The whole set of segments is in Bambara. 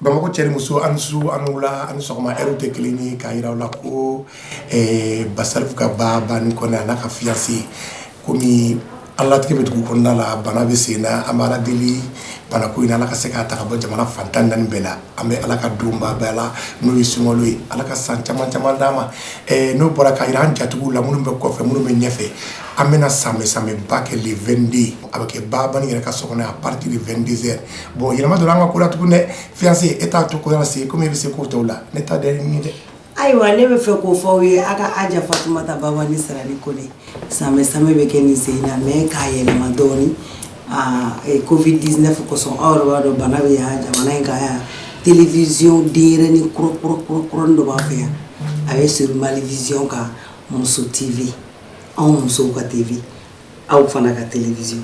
Bamako cɛri muso ansu anula ani sɔgɔma ɛrɛw tɛ kelen ye k'a yira la ko Basalifu ka ba banni kɔnɔ a n'a ka fiancé komi alatigɛ bɛ dugu kɔnɔna la bana bɛ sen na an bɛ Ala deli bana ko in Ala ka se k'a ta ka bɔ jamana fantan naani bɛɛ la an bɛ Ala ka donba bɛɛ la n'o ye sunkalo ye Ala ka san caman caman d'an ma n'o bɔra k'a yira an jatigiw la minnu bɛ kɔfɛ minnu bɛ ɲɛfɛ an bɛna samɛba kɛ le 22 a bɛ kɛ ba banni yɛrɛ ka so kɔnɔ à partir de 22h bon yɛlɛma dɔrɔn an ka ko la tuguni dɛ fiancé e t'a to ko yɔrɔ se komi e bɛ se k'o tɔw la ne t'a dɛ ni dɛ ayiwa ne bɛ fɛ k'o fɔ aw ye a ka Aja Fatumata Baba ni Sarali Kone samɛ bɛ kɛ nin sen in na mais k'a yɛlɛma dɔɔni Covid 19 kosɔn aw yɛrɛ b'a dɔn bana bɛ yan jamana in kan yan télévision denyɛrɛnin kɔrɔ dɔ b'a fɛ yan a bɛ sur Malivision kan Muso TV anw musow ka TV aw fana ka télévision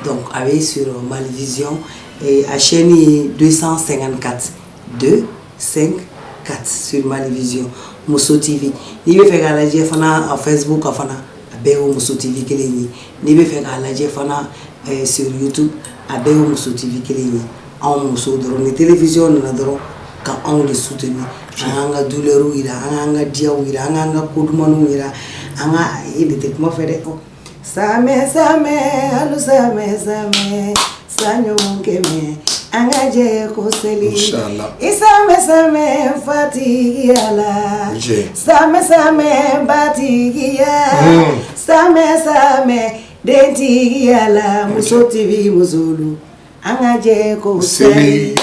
donc a bɛ sur Malivision a chaîne ye 254 sur Malivision Muso TV n'i bɛ fɛ k'a lajɛ fana a Facebook fana a bɛɛ y'o Muso TV kelen ye n'i bɛ fɛ k'a lajɛ fana sur YouTube a bɛɛ y'o Muso TV kelen ye anw musow dɔrɔn ni télévision nana dɔrɔn ka anw de soutenir an ka douleur yira an ka diyaw yira an ka ko dumanw yira an ka ne tɛ kuma fɛ dɛ samɛ alu samɛ sanyo kɛmɛ an ka jɛ ko seli samɛ fatigiya la samɛ batigiya samɛ dentigiya la Muso TV musolu an ka jɛ ko seli